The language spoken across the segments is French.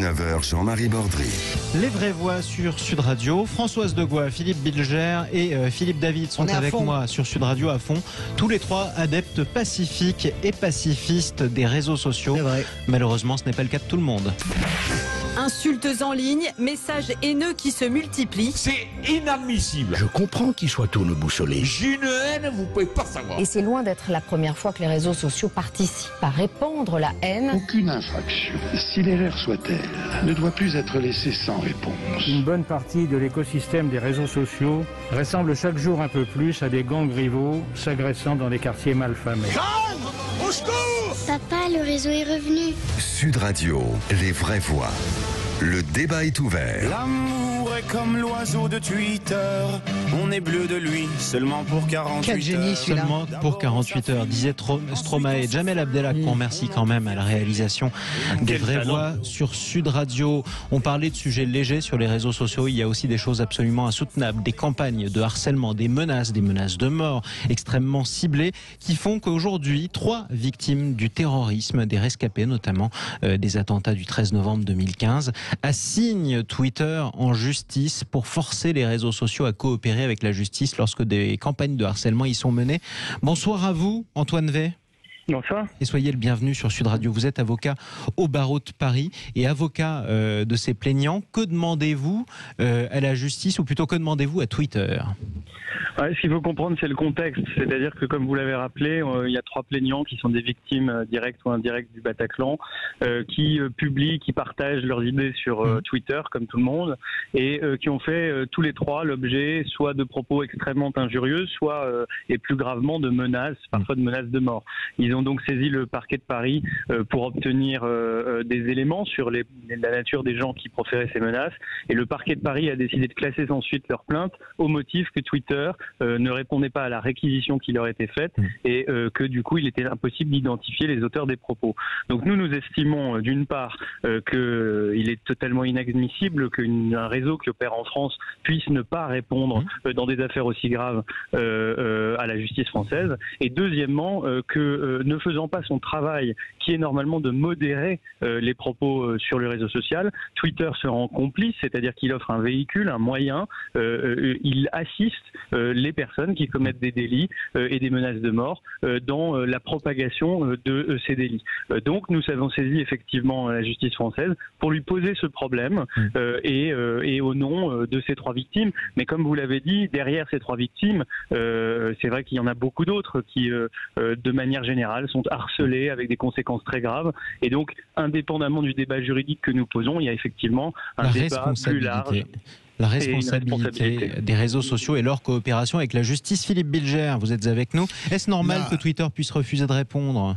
19h, Jean-Marie Bordry. Les vraies voix sur Sud Radio. Françoise Degois, Philippe Bilger et Philippe David sont avec moi sur Sud Radio à fond. Tous les trois adeptes pacifiques et pacifistes des réseaux sociaux. Malheureusement, ce n'est pas le cas de tout le monde. Insultes en ligne, messages haineux qui se multiplient. C'est inadmissible. Je comprends qu'ils soient tourne-boussolés. J'ai une haine, vous pouvez pas savoir. Et c'est loin d'être la première fois que les réseaux sociaux participent à répandre la haine. Aucune infraction, si l'erreur soit-elle, ne doit plus être laissée sans réponse. Une bonne partie de l'écosystème des réseaux sociaux ressemble chaque jour un peu plus à des gangs rivaux s'agressant dans des quartiers malfamés. Au secours! Papa, le réseau est revenu. Sud Radio, les vraies voix. Le débat est ouvert. L'amour est comme l'oiseau de Twitter. On est bleu de lui seulement pour 48 heures. Seulement pour 48 heures, disait Stromae. Jamel Abdelak, qu'on remercie quand même à la réalisation des vraies voix sur Sud Radio. On parlait de sujets légers sur les réseaux sociaux. Il y a aussi des choses absolument insoutenables, des campagnes de harcèlement, des menaces de mort extrêmement ciblées qui font qu'aujourd'hui, 3 victimes du terrorisme, des rescapés notamment des attentats du 13 novembre 2015, assigne Twitter en justice pour forcer les réseaux sociaux à coopérer avec la justice lorsque des campagnes de harcèlement y sont menées. Bonsoir à vous, Antoine V. Bonsoir. Et soyez le bienvenu sur Sud Radio. Vous êtes avocat au barreau de Paris et avocat de ces plaignants. Que demandez-vous à la justice, ou plutôt que demandez-vous à Twitter ? Ce qu'il faut comprendre, c'est le contexte. C'est-à-dire que, comme vous l'avez rappelé, il y a 3 plaignants qui sont des victimes directes ou indirectes du Bataclan, qui publient, qui partagent leurs idées sur Twitter, comme tout le monde, et qui ont fait tous les 3 l'objet soit de propos extrêmement injurieux, soit, et plus gravement, de menaces, parfois de menaces de mort. Ils ont donc saisi le parquet de Paris pour obtenir des éléments sur la nature des gens qui proféraient ces menaces, et le parquet de Paris a décidé de classer ensuite leur plainte au motif que Twitter ne répondait pas à la réquisition qui leur était faite et que du coup il était impossible d'identifier les auteurs des propos. Donc nous estimons d'une part qu'il est totalement inadmissible qu'un réseau qui opère en France puisse ne pas répondre dans des affaires aussi graves à la justice française, et deuxièmement que ne faisant pas son travail qui est normalement de modérer les propos sur le réseau social, Twitter se rend complice, c'est-à-dire qu'il offre un véhicule, un moyen, il assiste les personnes qui commettent des délits et des menaces de mort dans la propagation de ces délits. Donc nous avons saisi effectivement la justice française pour lui poser ce problème et au nom de ces 3 victimes. Mais comme vous l'avez dit, derrière ces 3 victimes, c'est vrai qu'il y en a beaucoup d'autres qui, de manière générale, sont harcelés avec des conséquences très graves. Et donc, indépendamment du débat juridique que nous posons, il y a effectivement un débat plus large. La responsabilité des réseaux sociaux et leur coopération avec la justice. Philippe Bilger, vous êtes avec nous. Est-ce normal que Twitter puisse refuser de répondre ?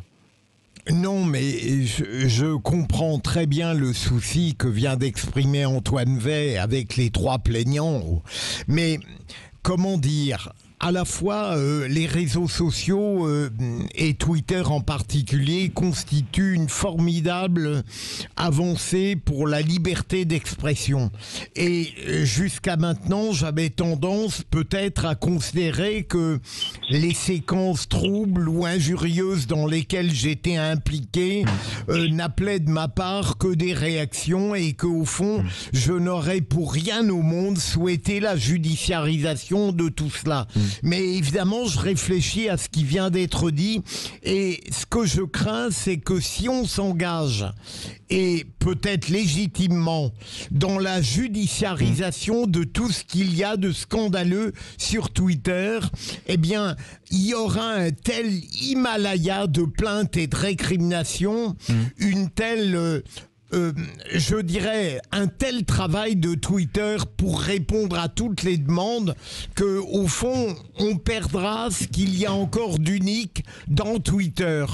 Non, mais je comprends très bien le souci que vient d'exprimer Antoine Vey avec les 3 plaignants. Mais comment dire ? À la fois, les réseaux sociaux et Twitter en particulier constituent une formidable avancée pour la liberté d'expression. Et jusqu'à maintenant, j'avais tendance peut-être à considérer que les séquences troubles ou injurieuses dans lesquelles j'étais impliqué n'appelaient de ma part que des réactions, et qu'au fond, je n'aurais pour rien au monde souhaité la judiciarisation de tout cela. Mais évidemment, je réfléchis à ce qui vient d'être dit, et ce que je crains, c'est que si on s'engage, et peut-être légitimement, dans la judiciarisation de tout ce qu'il y a de scandaleux sur Twitter, eh bien, il y aura un tel Himalaya de plaintes et de récriminations, une telle... je dirais, un tel travail de Twitter pour répondre à toutes les demandes que, au fond, on perdra ce qu'il y a encore d'unique dans Twitter.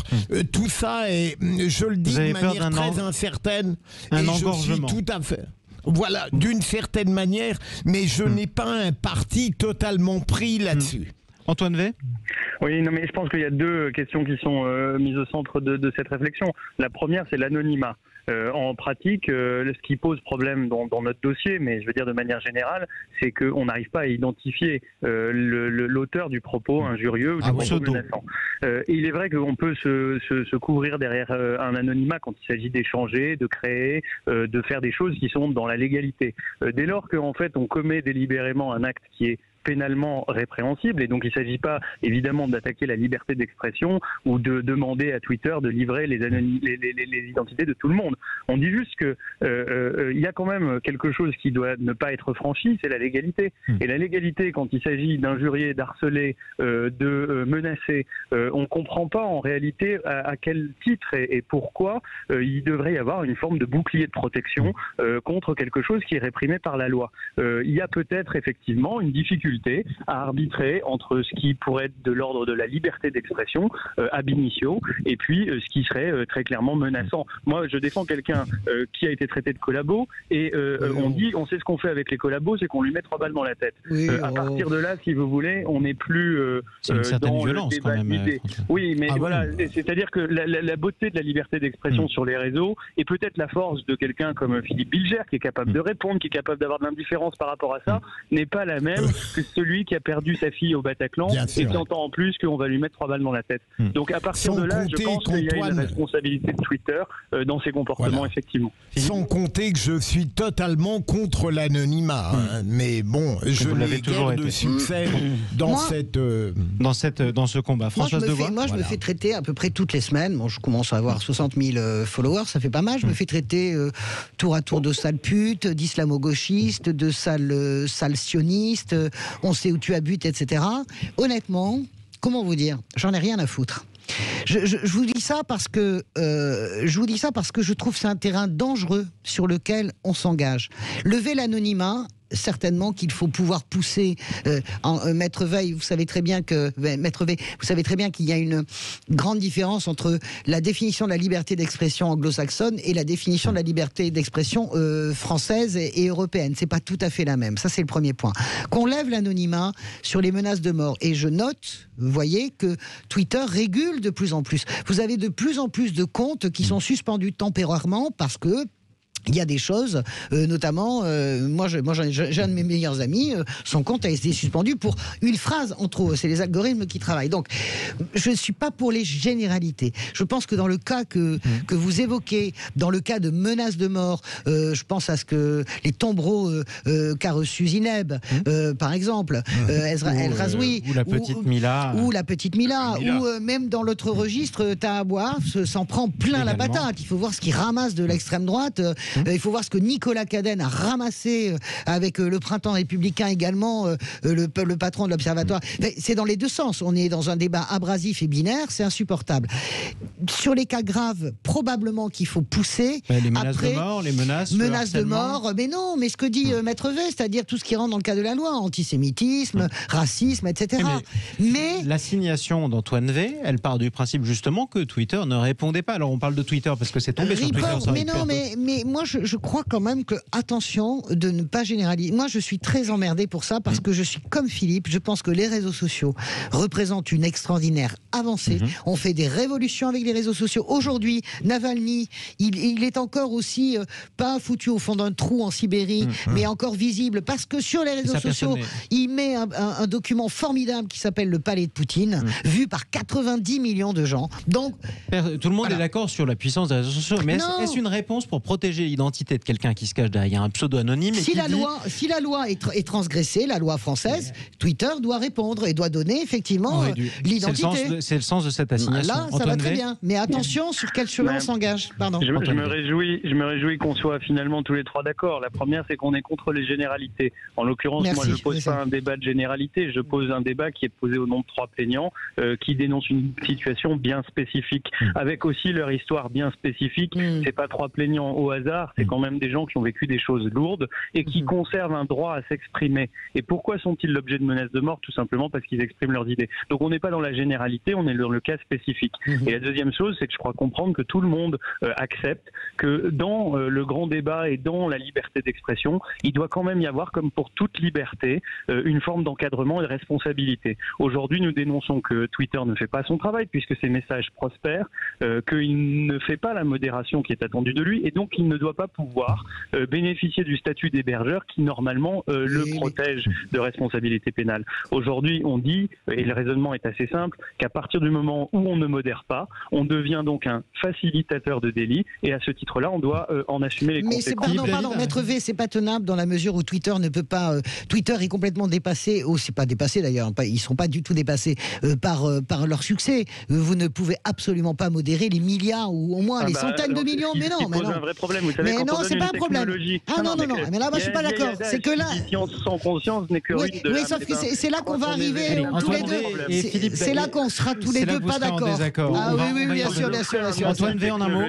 Tout ça est, je le dis de manière très incertaine, et je suis tout à fait... Voilà, d'une certaine manière, mais je n'ai pas un parti totalement pris là-dessus. Antoine V. Oui, non, mais je pense qu'il y a 2 questions qui sont mises au centre de cette réflexion. La première, c'est l'anonymat. En pratique, ce qui pose problème dans notre dossier, mais je veux dire de manière générale, c'est qu'on n'arrive pas à identifier l'auteur du propos injurieux ou du propos menaçant. Il est vrai qu'on peut se couvrir derrière un anonymat quand il s'agit d'échanger, de créer, de faire des choses qui sont dans la légalité. Dès lors qu'en fait on commet délibérément un acte qui est pénalement répréhensible, et donc il ne s'agit pas évidemment d'attaquer la liberté d'expression ou de demander à Twitter de livrer les identités de tout le monde. On dit juste que il y a quand même quelque chose qui doit ne pas être franchi, c'est la légalité. Et la légalité, quand il s'agit d'injurier, d'harceler, de menacer, on ne comprend pas en réalité à quel titre et pourquoi il devrait y avoir une forme de bouclier de protection contre quelque chose qui est réprimé par la loi. Il y a peut-être effectivement une difficulté à arbitrer entre ce qui pourrait être de l'ordre de la liberté d'expression ab initio et puis ce qui serait très clairement menaçant. Moi, je défends quelqu'un qui a été traité de collabo et on sait ce qu'on fait avec les collabos, c'est qu'on lui met 3 balles dans la tête. À partir de là, si vous voulez, on n'est plus c'est une certaine dans violence le débat quand même. d'idées. Oui, mais voilà, c'est-à-dire que la beauté de la liberté d'expression sur les réseaux et peut-être la force de quelqu'un comme Philippe Bilger qui est capable de répondre, qui est capable d'avoir de l'indifférence par rapport à ça, n'est pas la même que celui qui a perdu sa fille au Bataclan et qui entend en plus qu'on va lui mettre 3 balles dans la tête. Donc à partir de là, je pense qu'il y a une responsabilité de Twitter dans ses comportements, effectivement. Sans compter que je suis totalement contre l'anonymat, mais bon, je n'ai guère de succès dans ce combat. Françoise Devois. Moi, je me fais traiter à peu près toutes les semaines. Bon, je commence à avoir 60 000 followers, ça fait pas mal. Je me fais traiter tour à tour de sale pute, d'islamo-gauchiste, de sale sioniste. On sait où tu habites, etc. Honnêtement, comment vous dire, j'en ai rien à foutre. Je vous dis ça parce que je trouve que c'est un terrain dangereux sur lequel on s'engage. Lever l'anonymat, certainement qu'il faut pouvoir pousser Maître Veil, vous savez très bien qu'il y a une grande différence entre la définition de la liberté d'expression anglo-saxonne et la définition de la liberté d'expression française et européenne. C'est pas tout à fait la même. Ça, c'est le premier point. Qu'on lève l'anonymat sur les menaces de mort. Et je note, vous voyez, que Twitter régule de plus en plus. Vous avez de plus en plus de comptes qui sont suspendus temporairement parce que il y a des choses, notamment, moi j'ai un de mes meilleurs amis, son compte a été suspendu pour une phrase en trop. C'est les algorithmes qui travaillent. Donc, je ne suis pas pour les généralités. Je pense que dans le cas que vous évoquez, dans le cas de menaces de mort, je pense à ce que les tombereaux qu'a reçu Zineb, par exemple, El Razoui, ou la petite Mila, ou même dans l'autre registre, Tahabouaf s'en prend plein la patate. Il faut voir ce qu'il ramasse de l'extrême droite. Il faut voir ce que Nicolas Cadenne a ramassé avec le Printemps républicain également, le patron de l'Observatoire. C'est dans les deux sens. On est dans un débat abrasif et binaire, c'est insupportable. Sur les cas graves, probablement qu'il faut pousser. Les menaces de mort, les menaces de mort, mais non, mais ce que dit Maître V, c'est-à-dire tout ce qui rentre dans le cadre de la loi, antisémitisme, racisme, etc. Mais l'assignation d'Antoine V, elle part du principe justement que Twitter ne répondait pas. Alors on parle de Twitter parce que c'est tombé sur Twitter. Mais non, mais moi je crois quand même que, attention, de ne pas généraliser. Moi je suis très emmerdée pour ça parce que je suis comme Philippe, je pense que les réseaux sociaux représentent une extraordinaire avancée. On fait des révolutions avec les réseaux sociaux. Aujourd'hui, Navalny, il est encore aussi pas foutu au fond d'un trou en Sibérie, mais encore visible parce que sur les réseaux sociaux, il met un document formidable qui s'appelle le Palais de Poutine, vu par 90 millions de gens. Donc, tout le monde est d'accord sur la puissance des réseaux sociaux, mais est-ce une réponse pour protéger l'identité de quelqu'un qui se cache derrière un pseudo anonyme? Si la loi est transgressée, la loi française, Twitter doit répondre et doit donner effectivement l'identité. C'est le sens de cette assignation. Là, ça va très bien. Mais attention sur quel chemin on s'engage. Pardon. Je me réjouis qu'on soit finalement tous les trois d'accord. La première, c'est qu'on est contre les généralités. En l'occurrence, moi, je ne pose pas un débat de généralité. Je pose un débat qui est posé au nom de 3 plaignants qui dénoncent une situation bien spécifique, avec aussi leur histoire bien spécifique. C'est pas 3 plaignants au hasard. tard. C'est quand même des gens qui ont vécu des choses lourdes et qui conservent un droit à s'exprimer. Et pourquoi sont-ils l'objet de menaces de mort? Tout simplement parce qu'ils expriment leurs idées. Donc on n'est pas dans la généralité, on est dans le cas spécifique. Et la deuxième chose, c'est que je crois comprendre que tout le monde accepte que dans le grand débat et dans la liberté d'expression, il doit quand même y avoir, comme pour toute liberté, une forme d'encadrement et de responsabilité. Aujourd'hui, nous dénonçons que Twitter ne fait pas son travail puisque ses messages prospèrent, qu'il ne fait pas la modération qui est attendue de lui et donc il ne doit pas pouvoir bénéficier du statut d'hébergeur qui normalement le protège de responsabilité pénale. Aujourd'hui, on dit, et le raisonnement est assez simple, qu'à partir du moment où on ne modère pas, on devient donc un facilitateur de délit et à ce titre-là, on doit en assumer les conséquences. Mais pardon, Maître V, c'est pas tenable dans la mesure où Twitter ne peut pas. Twitter est complètement dépassé, c'est pas dépassé d'ailleurs, ils sont pas du tout dépassés par leur succès. Vous ne pouvez absolument pas modérer les milliards ou au moins les centaines de millions. Mais non, un vrai problème. Vous savez, mais non, c'est pas un problème. Ah non, mais là, moi, je suis pas d'accord. C'est que là, science sans conscience n'est que ruine de l'âme. Oui, sauf que c'est là qu'on va arriver tous les deux. C'est là qu'on sera tous les deux pas d'accord. Ah oui, bien sûr. Antoine V, en un mot.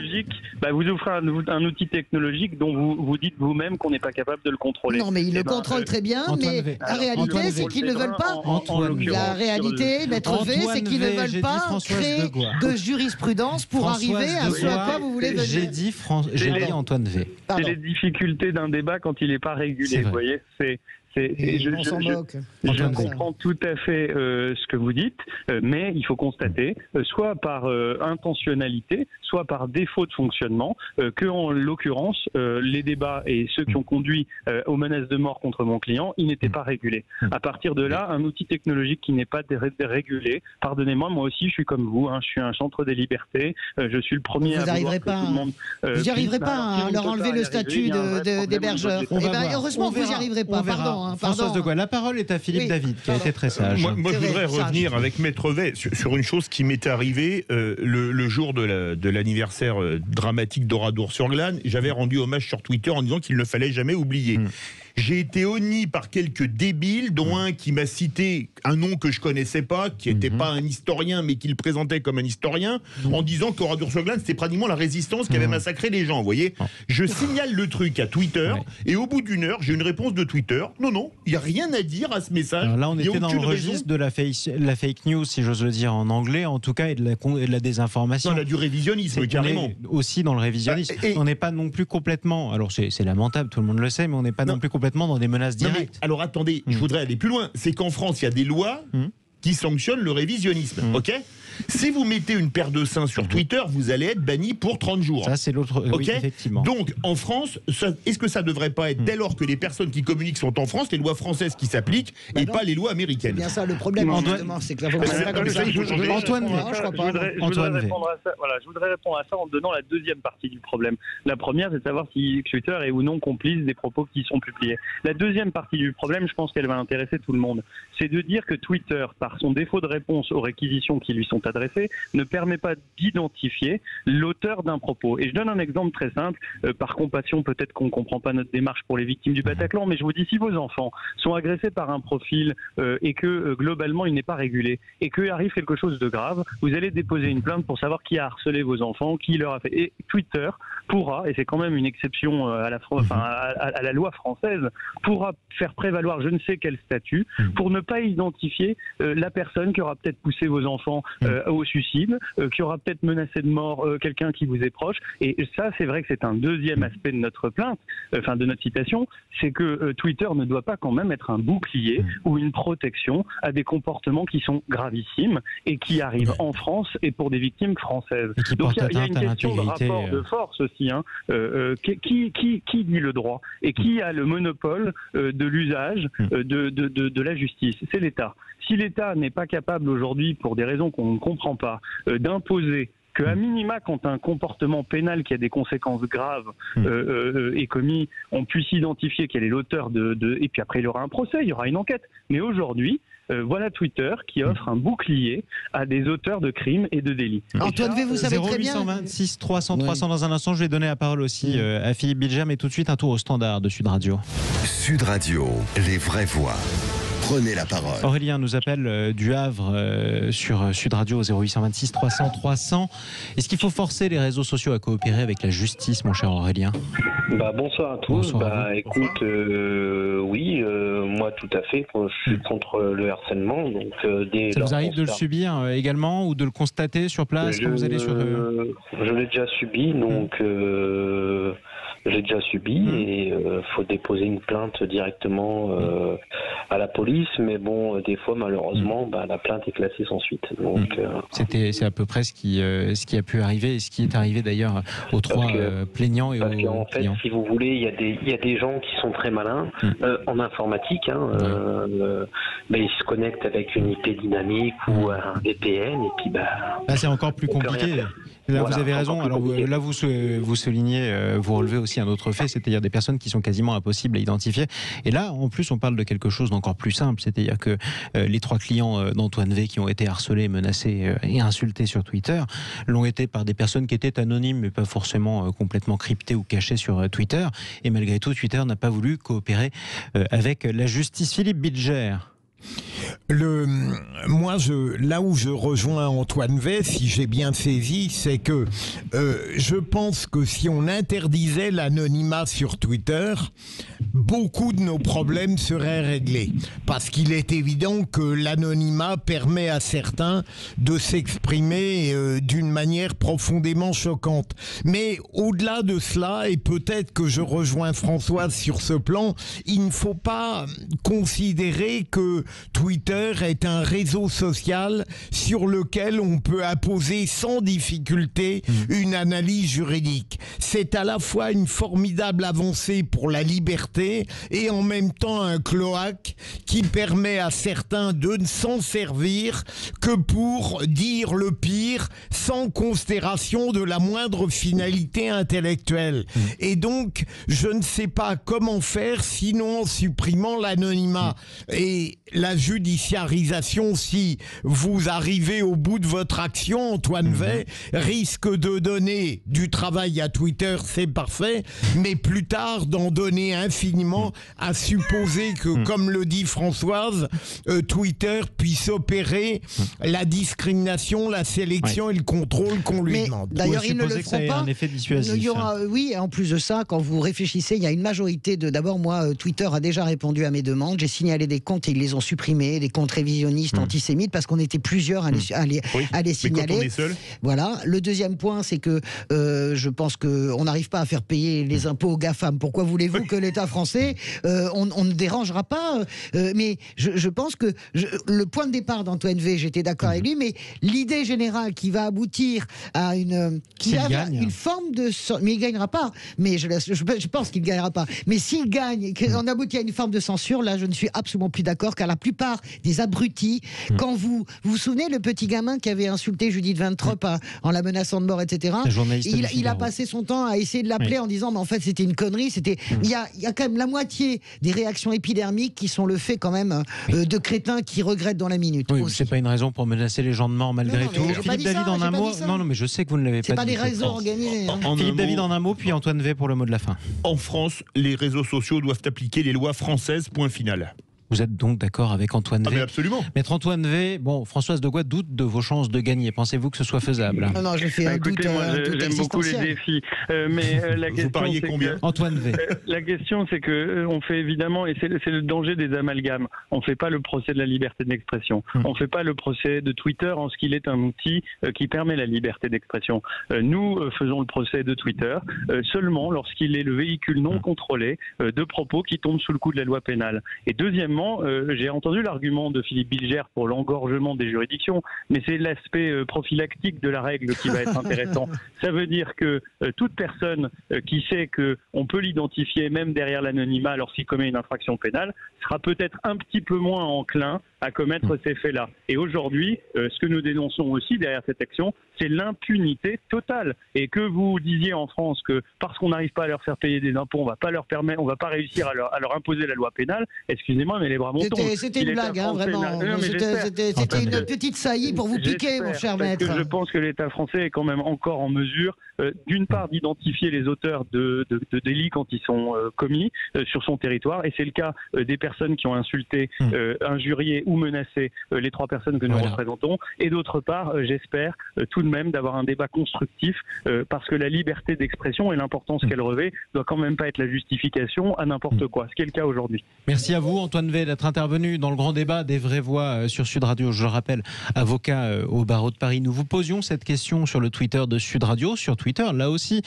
Vous offrez un outil technologique dont vous dites vous-même qu'on n'est pas capable de le contrôler. Non, mais ils le contrôlent très bien, mais la réalité, c'est qu'ils ne veulent pas. La réalité, Maître V, c'est qu'ils ne veulent pas créer de jurisprudence pour arriver à ce à quoi vous voulez venir. J'ai dit Antoine V. C'est les difficultés d'un débat quand il n'est pas régulé. Vous voyez, je comprends tout à fait ce que vous dites, mais il faut constater, soit par intentionnalité, soit par défaut de fonctionnement, que en l'occurrence, les débats et ceux qui ont conduit aux menaces de mort contre mon client, ils n'étaient pas régulés. À partir de là, un outil technologique qui n'est pas régulé, pardonnez-moi, moi aussi je suis comme vous, je suis un chantre des libertés, je suis le premier à vouloir que tout le monde... Vous n'y arriverez pas à leur enlever le statut d'hébergeur. Heureusement que vous n'y arriverez pas, pardon. Françoise de Gaulle, la parole est à Philippe David, qui a été très sage. Moi je voudrais revenir avec Maître V sur une chose qui m'est arrivée le jour de l'anniversaire dramatique d'Oradour-sur-Glane. J'avais rendu hommage sur Twitter en disant qu'il ne fallait jamais oublier. J'ai été honni par quelques débiles, dont un qui m'a cité un nom que je connaissais pas, qui n'était pas un historien, mais qui le présentait comme un historien, en disant qu'Oradour-sur-Glane, c'était pratiquement la résistance qui avait massacré les gens, vous voyez. Je signale le truc à Twitter, et au bout d'une heure, j'ai une réponse de Twitter. Non, il n'y a rien à dire à ce message. Alors là, on était dans le registre de la fake news, si j'ose le dire en anglais, en tout cas, et de la désinformation. Non, là, du révisionnisme, carrément. On est aussi dans le révisionnisme. On n'est pas non plus complètement, alors c'est lamentable, tout le monde le sait, mais on n'est pas non plus complètement dans des menaces directes. Alors attendez, je voudrais aller plus loin. C'est qu'en France, il y a des lois qui sanctionnent le révisionnisme. Ok ? Si vous mettez une paire de seins sur Twitter, vous allez être banni pour 30 jours. Ça, c'est l'autre. Okay, oui, effectivement. Donc, en France, est-ce que ça ne devrait pas être, dès lors que les personnes qui communiquent sont en France, les lois françaises qui s'appliquent et pas les lois américaines? C'est bien ça le problème, c'est que la pas comme ça. Antoine, je voudrais répondre à ça en donnant la deuxième partie du problème. La première, c'est de savoir si Twitter est ou non complice des propos qui sont publiés. La deuxième partie du problème, je pense qu'elle va intéresser tout le monde. C'est de dire que Twitter, par son défaut de réponse aux réquisitions qui lui sont adressées, ne permet pas d'identifier l'auteur d'un propos. Et je donne un exemple très simple, par compassion, peut-être qu'on ne comprend pas notre démarche pour les victimes du Bataclan, mais je vous dis, si vos enfants sont agressés par un profil et que globalement il n'est pas régulé, et qu'il arrive quelque chose de grave, vous allez déposer une plainte pour savoir qui a harcelé vos enfants, qui leur a fait. Et Twitter pourra, et c'est quand même une exception à la loi française, pourra faire prévaloir je ne sais quel statut pour ne pas identifier la personne qui aura peut-être poussé vos enfants au suicide, qui aura peut-être menacé de mort quelqu'un qui vous est proche. Et ça, c'est vrai que c'est un deuxième aspect de notre plainte, de notre citation, c'est que Twitter ne doit pas quand même être un bouclier ou une protection à des comportements qui sont gravissimes et qui arrivent en France et pour des victimes françaises. Donc il y a une question de rapport de force aussi. Qui dit le droit et qui a le monopole de l'usage de la justice? C'est l'État. Si l'État n'est pas capable aujourd'hui, pour des raisons qu'on ne comprend pas, d'imposer qu'à minima, quand un comportement pénal qui a des conséquences graves est commis, on puisse identifier quel est l'auteur et puis après il y aura un procès, il y aura une enquête. Mais aujourd'hui, voilà Twitter qui offre un bouclier à des auteurs de crimes et de délits. Antoine V, vous savez très bien. 0826 300 300 dans un instant. Je vais donner la parole aussi à Philippe Biljam et tout de suite un tour au standard de Sud Radio. Sud Radio, les vraies voix. prenez la parole. Aurélien nous appelle du Havre sur Sud Radio au 0826 300 300. Est-ce qu'il faut forcer les réseaux sociaux à coopérer avec la justice, mon cher Aurélien? Bonsoir à tous. Écoute, oui, moi tout à fait, je suis contre le harcèlement. Donc, ça vous arrive de le subir également ou de le constater sur place quand vous allez sur... Je l'ai déjà subi, donc j'ai déjà subi et faut déposer une plainte directement à la police, mais bon, des fois malheureusement, la plainte est classée sans suite. Donc c'est à peu près ce qui a pu arriver et ce qui est arrivé d'ailleurs aux trois plaignants et aux clients. En fait, si vous voulez, il y a des gens qui sont très malins en informatique. Ils se connectent avec une IP dynamique ou un VPN et puis là, c'est encore plus compliqué. Là, vous avez raison. Alors là, vous soulignez, vous relevez aussi un autre fait, c'est-à-dire des personnes qui sont quasiment impossibles à identifier. Et là, en plus, on parle de quelque chose d'encore plus simple, c'est-à-dire que les trois clients d'Antoine V qui ont été harcelés, menacés et insultés sur Twitter l'ont été par des personnes qui étaient anonymes, mais pas forcément complètement cryptées ou cachées sur Twitter. Et malgré tout, Twitter n'a pas voulu coopérer avec la justice. Philippe Bilger. Moi, là où je rejoins Antoine V, si j'ai bien saisi, c'est que je pense que si on interdisait l'anonymat sur Twitter, beaucoup de nos problèmes seraient réglés. Parce qu'il est évident que l'anonymat permet à certains de s'exprimer d'une manière profondément choquante. Mais au-delà de cela, et peut-être que je rejoins Françoise sur ce plan, il ne faut pas considérer que Twitter est un réseau social sur lequel on peut apposer sans difficulté une analyse juridique. C'est à la fois une formidable avancée pour la liberté et en même temps un cloaque qui permet à certains de ne s'en servir que pour dire le pire sans considération de la moindre finalité intellectuelle. Et donc, je ne sais pas comment faire sinon en supprimant l'anonymat. Et la judiciarisation, si vous arrivez au bout de votre action, Antoine V, risque de donner du travail à Twitter, c'est parfait, mais plus tard d'en donner infiniment, à supposer que, comme le dit Françoise, Twitter puisse opérer la discrimination, la sélection et le contrôle qu'on lui demande. D'ailleurs, ils ne le feront pas. Un effet dissuasif. Il y aura, oui, en plus de ça, quand vous réfléchissez, il y a une majorité de... D'abord, moi, Twitter a déjà répondu à mes demandes, j'ai signalé des comptes et ils les ont supprimés, des comptes révisionnistes, antisémites, parce qu'on était plusieurs à les signaler. Mais quand on est seul. Voilà. Le deuxième point, c'est que je pense qu'on n'arrive pas à faire payer les impôts aux GAFAM. Pourquoi voulez-vous que l'État français, on ne dérangera pas mais je pense que le point de départ d'Antoine V, j'étais d'accord avec lui, mais l'idée générale qui va aboutir à une forme de... Mais il ne gagnera pas. Mais je pense qu'il ne gagnera pas. Mais s'il gagne, qu'on aboutit à une forme de censure, là, je ne suis absolument plus d'accord, car la plupart des abrutis, quand vous vous souvenez, le petit gamin qui avait insulté Judith Van Trop en la menaçant de mort, etc. Il a passé son temps à essayer de l'appeler en disant mais en fait c'était une connerie. Il y a quand même la moitié des réactions épidermiques qui sont le fait quand même de crétins qui regrettent dans la minute. Oui, c'est pas une raison pour menacer les gens de mort malgré tout. Philippe David en un mot. Non, mais je sais que vous ne l'avez pas dit. C'est pas des réseaux organisés. Philippe David en un mot, puis Antoine V pour le mot de la fin. En France, les réseaux sociaux doivent appliquer les lois françaises, point final. Vous êtes donc d'accord avec Antoine V? Mais absolument. Maître Antoine V, Françoise de Goua doute de vos chances de gagner. Pensez-vous que ce soit faisable? Non, je fais un doute. Moi, j'aime beaucoup les défis. Mais la question, vous pariez combien? Antoine V. La question, c'est que on fait évidemment, et c'est le danger des amalgames, on ne fait pas le procès de la liberté d'expression. On ne fait pas le procès de Twitter en ce qu'il est un outil qui permet la liberté d'expression. Nous faisons le procès de Twitter seulement lorsqu'il est le véhicule non contrôlé de propos qui tombent sous le coup de la loi pénale. Et deuxièmement, j'ai entendu l'argument de Philippe Bilger pour l'engorgement des juridictions, mais c'est l'aspect prophylactique de la règle qui va être intéressant. Ça veut dire que toute personne qui sait qu'on peut l'identifier même derrière l'anonymat lorsqu'il commet une infraction pénale sera peut-être un petit peu moins enclin à commettre ces faits-là. Et aujourd'hui, ce que nous dénonçons aussi derrière cette action, c'est l'impunité totale. Et que vous disiez en France que parce qu'on n'arrive pas à leur faire payer des impôts, on va pas réussir à leur imposer la loi pénale, excusez-moi, mais les bras m'en tombent. C'était une blague, vraiment. C'était une petite saillie pour vous piquer, mon cher maître. Je pense que l'État français est quand même encore en mesure, d'une part, d'identifier les auteurs de délits quand ils sont commis sur son territoire, et c'est le cas des personnes qui ont insulté, injurié ou menacé les 3 personnes que nous représentons, et d'autre part, j'espère tout de même d'avoir un débat constructif, parce que la liberté d'expression et l'importance qu'elle revêt doit quand même pas être la justification à n'importe quoi, ce qui est le cas aujourd'hui. Merci à vous, Antoine Wey, d'être intervenu dans le grand débat des vraies voix sur Sud Radio. Je le rappelle, avocat au barreau de Paris. Nous vous posions cette question sur le Twitter de Sud Radio, sur Twitter, là aussi.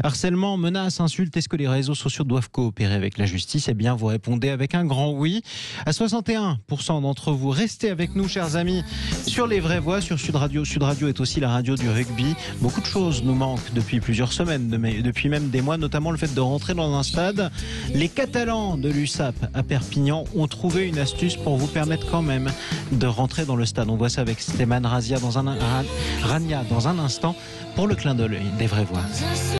Harcèlement, menaces, insultes, est-ce que les réseaux sociaux doivent coopérer avec la justice? Eh bien, vous répondez avec un grand oui. À 61% d'entre vous, restez avec nous, chers amis, sur les vraies voix, sur Sud Radio. Sud Radio est aussi la radio du rugby. Beaucoup de choses nous manquent depuis plusieurs semaines, depuis même des mois, notamment le fait de rentrer dans un stade. Les Catalans de l'USAP à Perpignan ont trouvé une astuce pour vous permettre quand même de rentrer dans le stade. On voit ça avec Stéphane Rania dans un instant pour le clin d'œil des vraies voix.